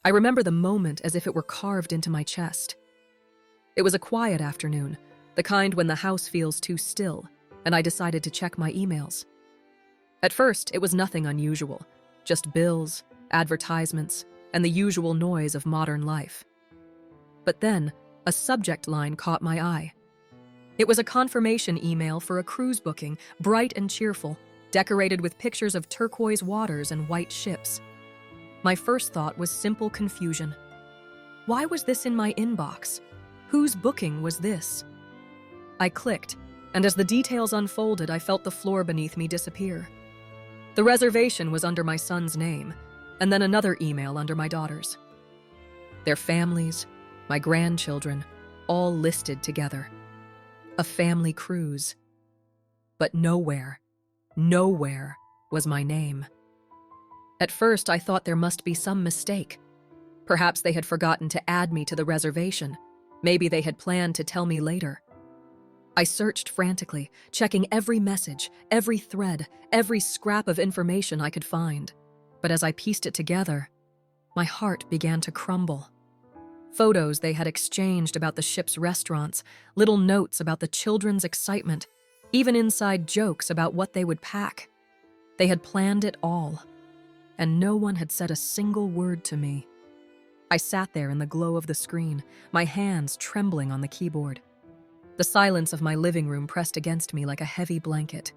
I remember the moment as if it were carved into my chest. It was a quiet afternoon, the kind when the house feels too still, and I decided to check my emails. At first, it was nothing unusual, just bills, advertisements, and the usual noise of modern life. But then, a subject line caught my eye. It was a confirmation email for a cruise booking, bright and cheerful, decorated with pictures of turquoise waters and white ships. My first thought was simple confusion. Why was this in my inbox? Whose booking was this? I clicked, and as the details unfolded, I felt the floor beneath me disappear. The reservation was under my son's name, and then another email under my daughter's. Their families, my grandchildren, all listed together. A family cruise. But nowhere was my name. At first, I thought there must be some mistake. Perhaps they had forgotten to add me to the reservation. Maybe they had planned to tell me later. I searched frantically, checking every message, every thread, every scrap of information I could find. But as I pieced it together, my heart began to crumble. Photos they had exchanged about the ship's restaurants, little notes about the children's excitement, even inside jokes about what they would pack. They had planned it all, and no one had said a single word to me. I sat there in the glow of the screen, my hands trembling on the keyboard. The silence of my living room pressed against me like a heavy blanket.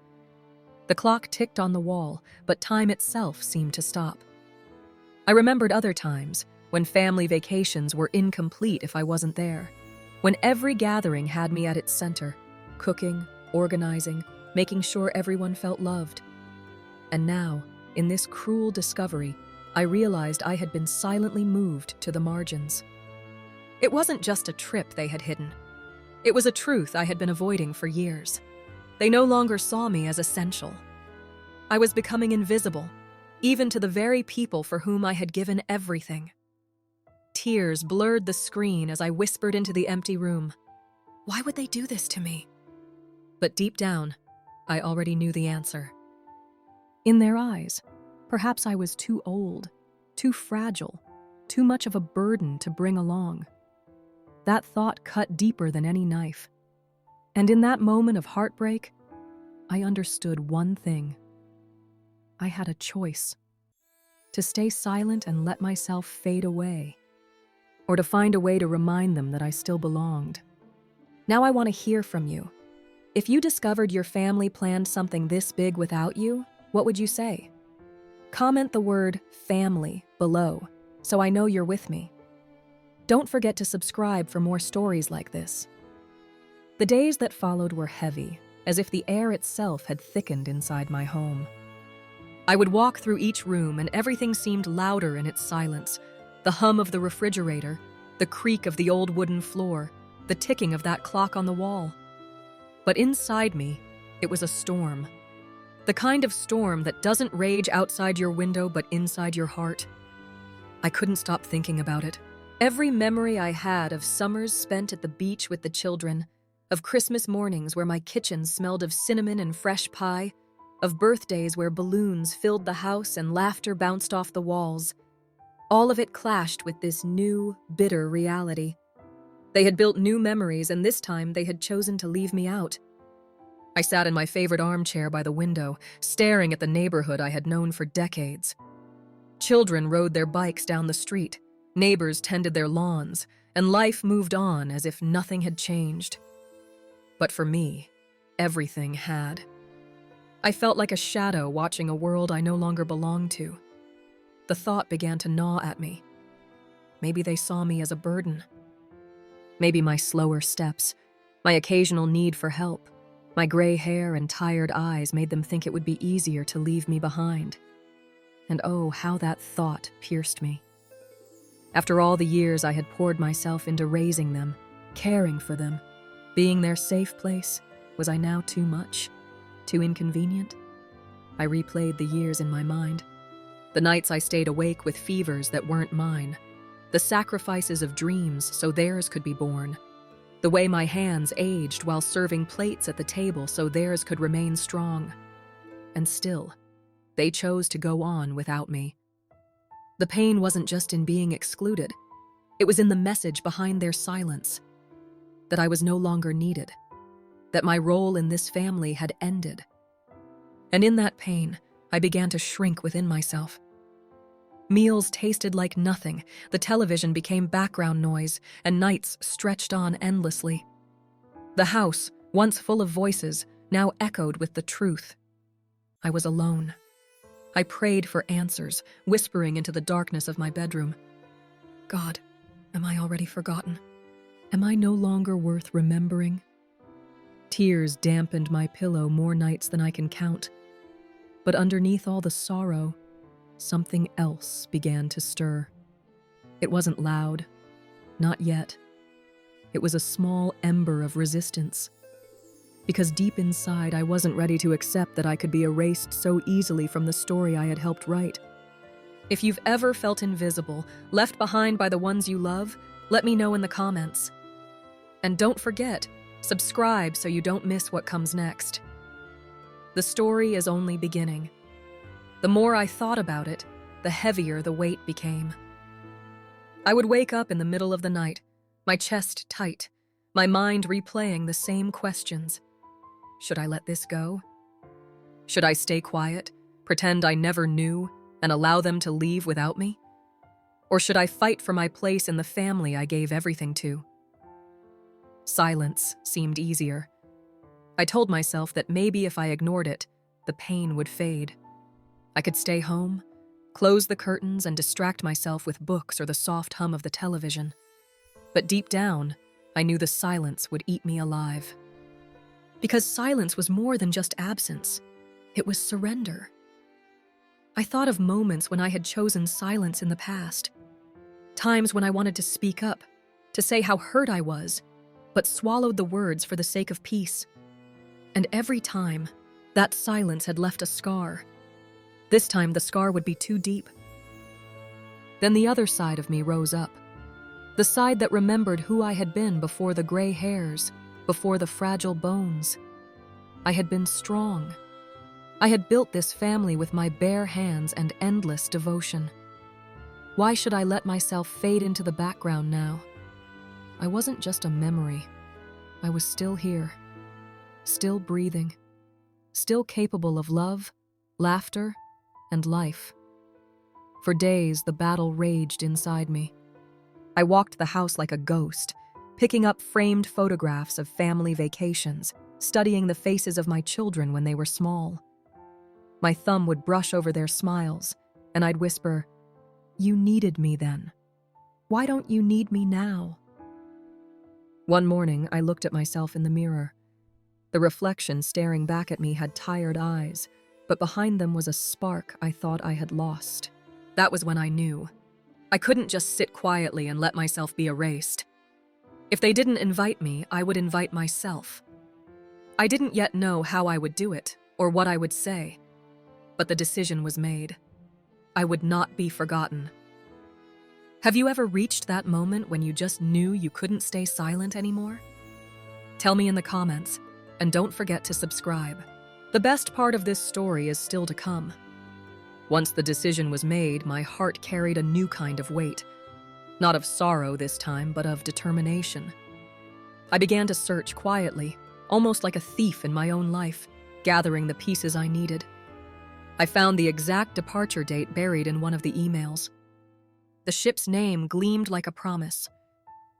The clock ticked on the wall, but time itself seemed to stop. I remembered other times, when family vacations were incomplete if I wasn't there, when every gathering had me at its center, cooking, organizing, making sure everyone felt loved. And now, in this cruel discovery, I realized I had been silently moved to the margins. It wasn't just a trip they had hidden. It was a truth I had been avoiding for years. They no longer saw me as essential. I was becoming invisible, even to the very people for whom I had given everything. Tears blurred the screen as I whispered into the empty room. Why would they do this to me? But deep down, I already knew the answer. In their eyes, perhaps I was too old, too fragile, too much of a burden to bring along. That thought cut deeper than any knife. And in that moment of heartbreak, I understood one thing. I had a choice: to stay silent and let myself fade away, or to find a way to remind them that I still belonged. Now I want to hear from you. If you discovered your family planned something this big without you, what would you say? Comment the word family below so I know you're with me. Don't forget to subscribe for more stories like this. The days that followed were heavy, as if the air itself had thickened inside my home. I would walk through each room and everything seemed louder in its silence. The hum of the refrigerator, the creak of the old wooden floor, the ticking of that clock on the wall. But inside me, it was a storm. The kind of storm that doesn't rage outside your window but inside your heart. I couldn't stop thinking about it. Every memory I had of summers spent at the beach with the children, of Christmas mornings where my kitchen smelled of cinnamon and fresh pie, of birthdays where balloons filled the house and laughter bounced off the walls. All of it clashed with this new, bitter reality. They had built new memories, and this time they had chosen to leave me out. I sat in my favorite armchair by the window, staring at the neighborhood I had known for decades. Children rode their bikes down the street, neighbors tended their lawns, and life moved on as if nothing had changed. But for me, everything had. I felt like a shadow watching a world I no longer belonged to. The thought began to gnaw at me. Maybe they saw me as a burden. Maybe my slower steps, my occasional need for help, my gray hair and tired eyes made them think it would be easier to leave me behind. And oh, how that thought pierced me. After all the years I had poured myself into raising them, caring for them, being their safe place, was I now too much? Too inconvenient? I replayed the years in my mind. The nights I stayed awake with fevers that weren't mine. The sacrifices of dreams so theirs could be born. The way my hands aged while serving plates at the table so theirs could remain strong. And still, they chose to go on without me. The pain wasn't just in being excluded. It was in the message behind their silence. That I was no longer needed. That my role in this family had ended. And in that pain, I began to shrink within myself. Meals tasted like nothing, the television became background noise, and nights stretched on endlessly. The house, once full of voices, now echoed with the truth. I was alone. I prayed for answers, whispering into the darkness of my bedroom. God, am I already forgotten? Am I no longer worth remembering? Tears dampened my pillow more nights than I can count. But underneath all the sorrow, something else began to stir. It wasn't loud, not yet. It was a small ember of resistance. Because deep inside, I wasn't ready to accept that I could be erased so easily from the story I had helped write. If you've ever felt invisible, left behind by the ones you love, let me know in the comments. And don't forget, subscribe so you don't miss what comes next. The story is only beginning. The more I thought about it, the heavier the weight became. I would wake up in the middle of the night, my chest tight, my mind replaying the same questions. Should I let this go? Should I stay quiet, pretend I never knew, and allow them to leave without me? Or should I fight for my place in the family I gave everything to? Silence seemed easier. I told myself that maybe if I ignored it, the pain would fade. I could stay home, close the curtains, and distract myself with books or the soft hum of the television. But deep down, I knew the silence would eat me alive. Because silence was more than just absence. It was surrender. I thought of moments when I had chosen silence in the past. Times when I wanted to speak up, to say how hurt I was, but swallowed the words for the sake of peace. And every time, that silence had left a scar. This time, the scar would be too deep. Then the other side of me rose up. The side that remembered who I had been before the gray hairs, before the fragile bones. I had been strong. I had built this family with my bare hands and endless devotion. Why should I let myself fade into the background now? I wasn't just a memory. I was still here, still breathing, still capable of love, laughter, and life. For days, the battle raged inside me. I walked the house like a ghost, picking up framed photographs of family vacations, studying the faces of my children when they were small. My thumb would brush over their smiles, and I'd whisper, "You needed me then. Why don't you need me now?" One morning, I looked at myself in the mirror. The reflection staring back at me had tired eyes, but behind them was a spark I thought I had lost. That was when I knew. I couldn't just sit quietly and let myself be erased. If they didn't invite me, I would invite myself. I didn't yet know how I would do it, or what I would say. But the decision was made. I would not be forgotten. Have you ever reached that moment when you just knew you couldn't stay silent anymore? Tell me in the comments, and don't forget to subscribe. The best part of this story is still to come. Once the decision was made, my heart carried a new kind of weight. Not of sorrow this time, but of determination. I began to search quietly, almost like a thief in my own life, gathering the pieces I needed. I found the exact departure date buried in one of the emails. The ship's name gleamed like a promise.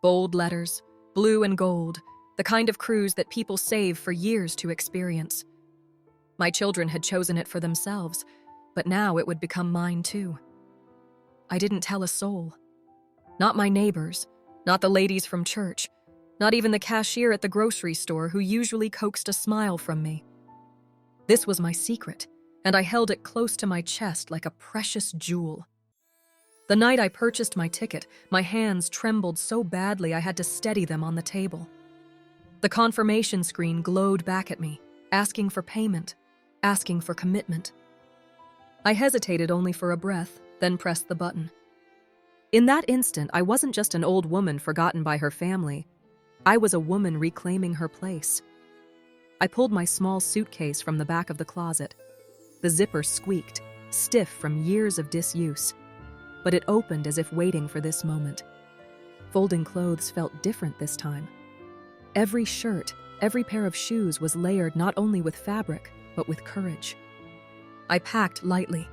Bold letters, blue and gold, the kind of cruise that people save for years to experience. My children had chosen it for themselves, but now it would become mine too. I didn't tell a soul. Not my neighbors, not the ladies from church, not even the cashier at the grocery store who usually coaxed a smile from me. This was my secret, and I held it close to my chest like a precious jewel. The night I purchased my ticket, my hands trembled so badly I had to steady them on the table. The confirmation screen glowed back at me, asking for payment, asking for commitment. I hesitated only for a breath, then pressed the button. In that instant, I wasn't just an old woman forgotten by her family. I was a woman reclaiming her place. I pulled my small suitcase from the back of the closet. The zipper squeaked, stiff from years of disuse. but it opened as if waiting for this moment. Folding clothes felt different this time. Every shirt, every pair of shoes was layered not only with fabric, but with courage. I packed lightly,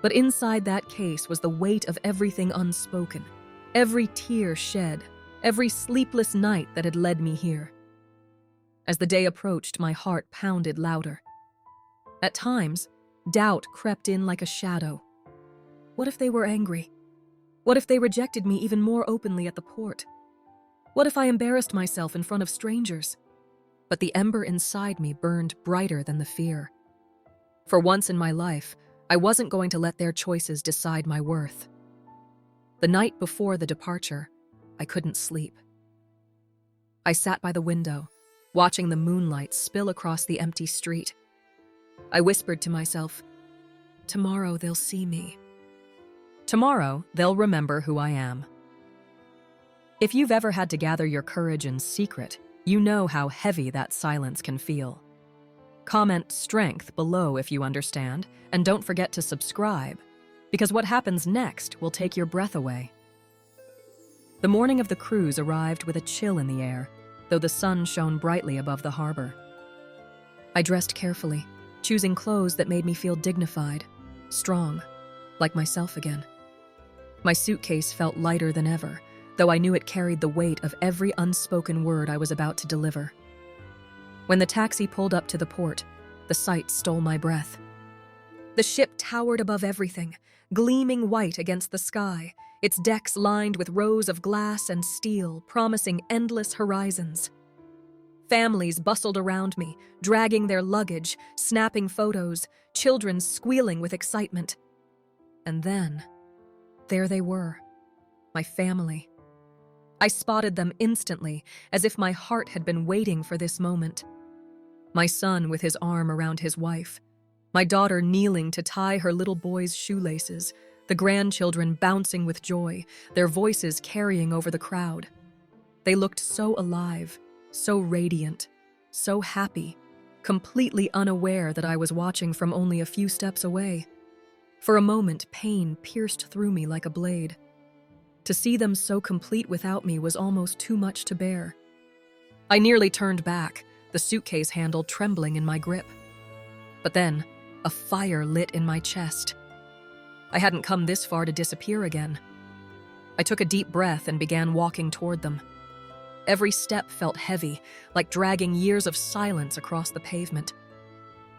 but inside that case was the weight of everything unspoken, every tear shed, every sleepless night that had led me here. As the day approached, my heart pounded louder. At times, doubt crept in like a shadow. What if they were angry? What if they rejected me even more openly at the port? What if I embarrassed myself in front of strangers? But the ember inside me burned brighter than the fear. For once in my life, I wasn't going to let their choices decide my worth. The night before the departure, I couldn't sleep. I sat by the window, watching the moonlight spill across the empty street. I whispered to myself, "Tomorrow they'll see me. Tomorrow they'll remember who I am." If you've ever had to gather your courage in secret, you know how heavy that silence can feel. Comment strength below if you understand, and don't forget to subscribe, because what happens next will take your breath away. The morning of the cruise arrived with a chill in the air, though the sun shone brightly above the harbor. I dressed carefully, choosing clothes that made me feel dignified, strong, like myself again. My suitcase felt lighter than ever, though I knew it carried the weight of every unspoken word I was about to deliver. When the taxi pulled up to the port, the sight stole my breath. The ship towered above everything, gleaming white against the sky, its decks lined with rows of glass and steel, promising endless horizons. Families bustled around me, dragging their luggage, snapping photos, children squealing with excitement. And then, there they were, my family. I spotted them instantly, as if my heart had been waiting for this moment. My son with his arm around his wife, my daughter kneeling to tie her little boy's shoelaces, the grandchildren bouncing with joy, their voices carrying over the crowd. They looked so alive, so radiant, so happy, completely unaware that I was watching from only a few steps away. For a moment, pain pierced through me like a blade. To see them so complete without me was almost too much to bear. I nearly turned back, the suitcase handle trembling in my grip. But then, a fire lit in my chest. I hadn't come this far to disappear again. I took a deep breath and began walking toward them. Every step felt heavy, like dragging years of silence across the pavement.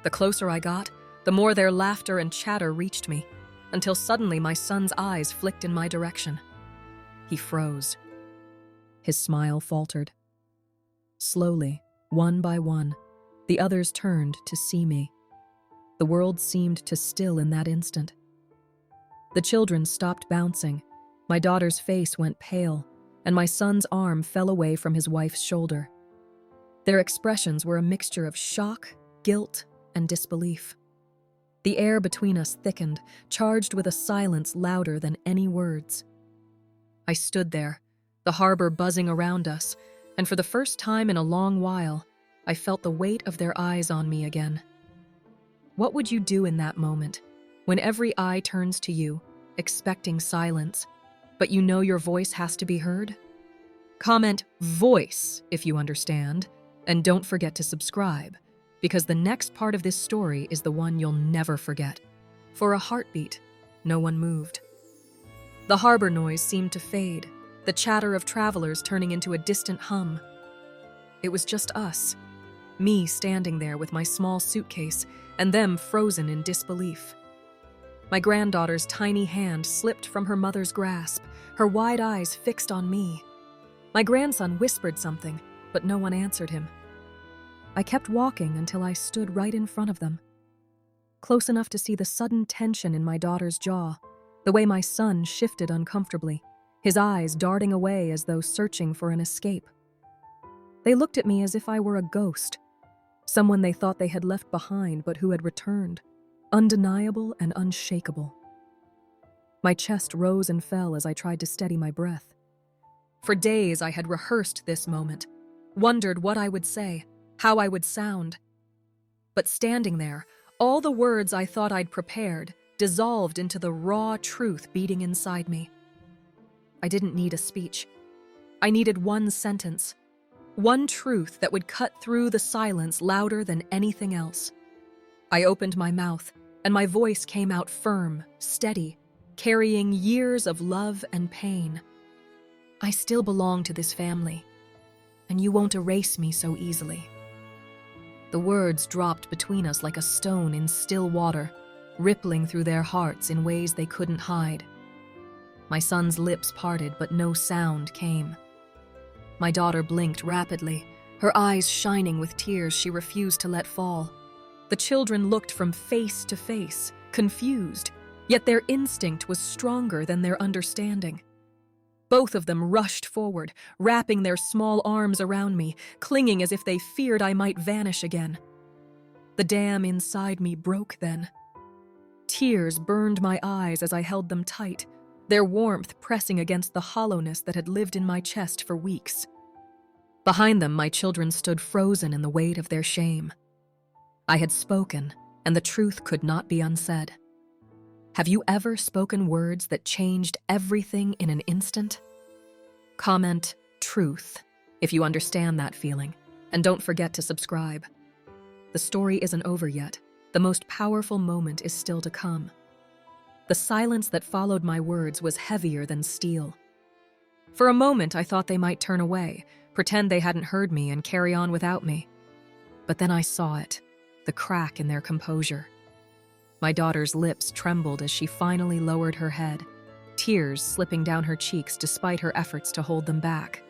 The closer I got, the more their laughter and chatter reached me, until suddenly my son's eyes flicked in my direction. He froze. His smile faltered. Slowly, one by one, the others turned to see me. The world seemed to still in that instant. The children stopped bouncing, my daughter's face went pale, and my son's arm fell away from his wife's shoulder. Their expressions were a mixture of shock, guilt, and disbelief. The air between us thickened, charged with a silence louder than any words. I stood there, the harbor buzzing around us, and for the first time in a long while, I felt the weight of their eyes on me again. What would you do in that moment, when every eye turns to you, expecting silence, but you know your voice has to be heard? Comment voice if you understand, and don't forget to subscribe, because the next part of this story is the one you'll never forget. For a heartbeat, no one moved. The harbor noise seemed to fade, the chatter of travelers turning into a distant hum. It was just us, me standing there with my small suitcase, and them frozen in disbelief. My granddaughter's tiny hand slipped from her mother's grasp, her wide eyes fixed on me. My grandson whispered something, but no one answered him. I kept walking until I stood right in front of them, close enough to see the sudden tension in my daughter's jaw, the way my son shifted uncomfortably, his eyes darting away as though searching for an escape. They looked at me as if I were a ghost, someone they thought they had left behind but who had returned, undeniable and unshakable. My chest rose and fell as I tried to steady my breath. For days I had rehearsed this moment, wondered what I would say, how I would sound. But standing there, all the words I thought I'd prepared dissolved into the raw truth beating inside me. I didn't need a speech. I needed one sentence, one truth that would cut through the silence louder than anything else. I opened my mouth, and my voice came out firm, steady, carrying years of love and pain. I still belong to this family, and you won't erase me so easily. The words dropped between us like a stone in still water, rippling through their hearts in ways they couldn't hide. My son's lips parted, but no sound came. My daughter blinked rapidly, her eyes shining with tears she refused to let fall. The children looked from face to face, confused, yet their instinct was stronger than their understanding. Both of them rushed forward, wrapping their small arms around me, clinging as if they feared I might vanish again. The dam inside me broke then. Tears burned my eyes as I held them tight, their warmth pressing against the hollowness that had lived in my chest for weeks. Behind them, my children stood frozen in the weight of their shame. I had spoken, and the truth could not be unsaid. Have you ever spoken words that changed everything in an instant? Comment truth if you understand that feeling, and don't forget to subscribe. The story isn't over yet. The most powerful moment is still to come. The silence that followed my words was heavier than steel. For a moment, I thought they might turn away, pretend they hadn't heard me, and carry on without me. But then I saw it, the crack in their composure. My daughter's lips trembled as she finally lowered her head, tears slipping down her cheeks despite her efforts to hold them back.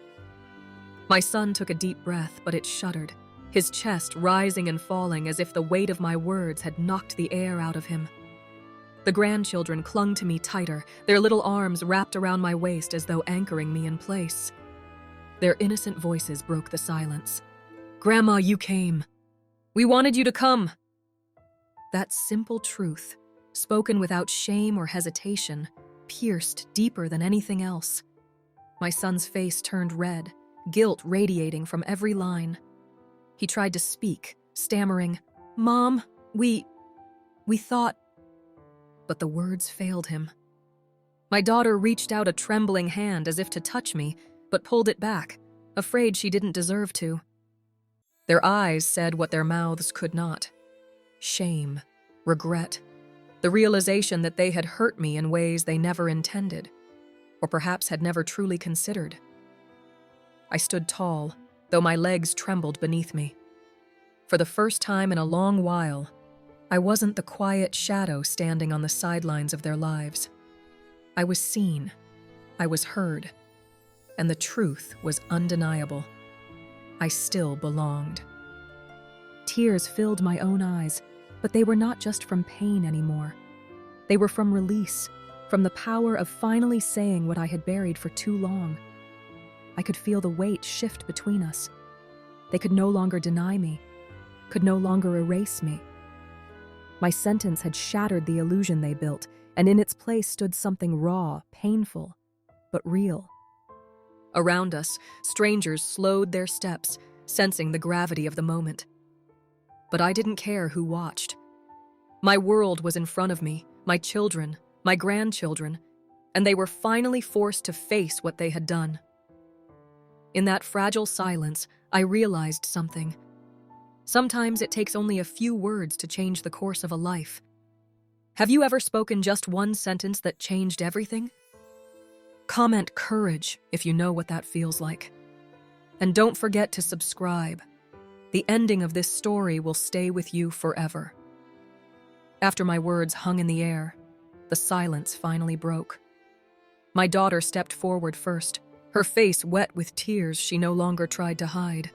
My son took a deep breath, but it shuddered, his chest rising and falling as if the weight of my words had knocked the air out of him. The grandchildren clung to me tighter, their little arms wrapped around my waist as though anchoring me in place. Their innocent voices broke the silence. "Grandma, you came. We wanted you to come." That simple truth, spoken without shame or hesitation, pierced deeper than anything else. My son's face turned red, guilt radiating from every line. He tried to speak, stammering, "Mom, we thought..." But the words failed him. My daughter reached out a trembling hand as if to touch me, but pulled it back, afraid she didn't deserve to. Their eyes said what their mouths could not. Shame, regret, the realization that they had hurt me in ways they never intended, or perhaps had never truly considered. I stood tall, though my legs trembled beneath me. For the first time in a long while, I wasn't the quiet shadow standing on the sidelines of their lives. I was seen, I was heard, and the truth was undeniable. I still belonged. Tears filled my own eyes, but they were not just from pain anymore. They were from release, from the power of finally saying what I had buried for too long. I could feel the weight shift between us. They could no longer deny me, could no longer erase me. My sentence had shattered the illusion they built, and in its place stood something raw, painful, but real. Around us, strangers slowed their steps, sensing the gravity of the moment. But I didn't care who watched. My world was in front of me, my children, my grandchildren, and they were finally forced to face what they had done. In that fragile silence, I realized something. Sometimes it takes only a few words to change the course of a life. Have you ever spoken just one sentence that changed everything? Comment courage if you know what that feels like. And don't forget to subscribe. The ending of this story will stay with you forever. After my words hung in the air, the silence finally broke. My daughter stepped forward first, her face wet with tears she no longer tried to hide.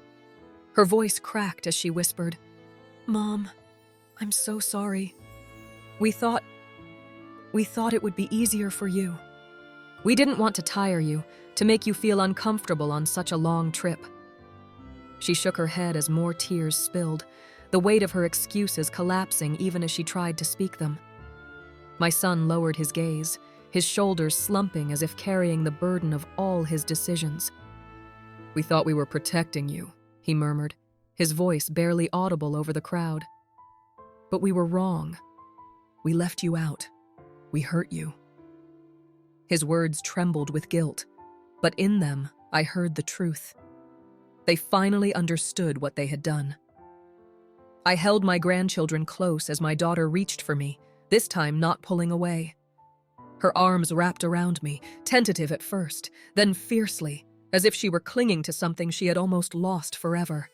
Her voice cracked as she whispered, "Mom, I'm so sorry. We thought it would be easier for you. We didn't want to tire you, to make you feel uncomfortable on such a long trip." She shook her head as more tears spilled, the weight of her excuses collapsing even as she tried to speak them. My son lowered his gaze, his shoulders slumping as if carrying the burden of all his decisions. "We thought we were protecting you," he murmured, his voice barely audible over the crowd. "But we were wrong. We left you out." "We hurt you." His words trembled with guilt, but in them I heard the truth. They finally understood what they had done. I held my grandchildren close as my daughter reached for me, this time not pulling away. Her arms wrapped around me, tentative at first, then fiercely, as if she were clinging to something she had almost lost forever.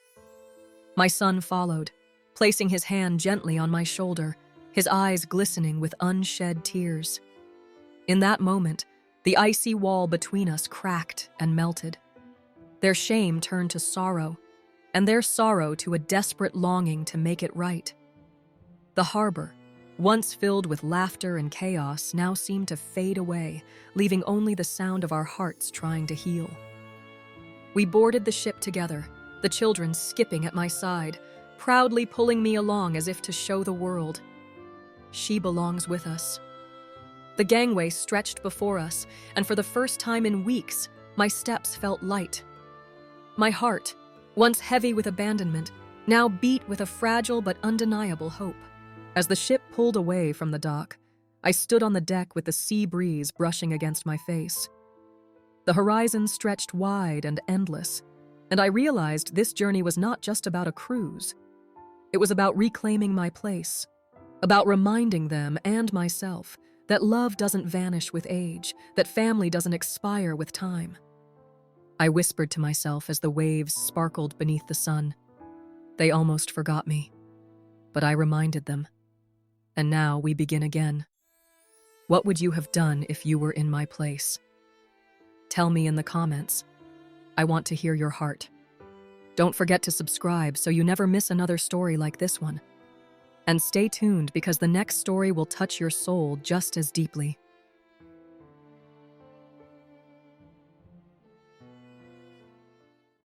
My son followed, placing his hand gently on my shoulder, his eyes glistening with unshed tears. In that moment, the icy wall between us cracked and melted. Their shame turned to sorrow, and their sorrow to a desperate longing to make it right. The harbor, once filled with laughter and chaos, now seemed to fade away, leaving only the sound of our hearts trying to heal. We boarded the ship together, the children skipping at my side, proudly pulling me along as if to show the world, "She belongs with us." The gangway stretched before us, and for the first time in weeks, my steps felt light. My heart, once heavy with abandonment, now beat with a fragile but undeniable hope. As the ship pulled away from the dock, I stood on the deck with the sea breeze brushing against my face. The horizon stretched wide and endless, and I realized this journey was not just about a cruise. It was about reclaiming my place, about reminding them and myself that love doesn't vanish with age, that family doesn't expire with time. I whispered to myself as the waves sparkled beneath the sun. They almost forgot me, but I reminded them. And now we begin again. What would you have done if you were in my place? Tell me in the comments. I want to hear your heart. Don't forget to subscribe so you never miss another story like this one. And stay tuned because the next story will touch your soul just as deeply.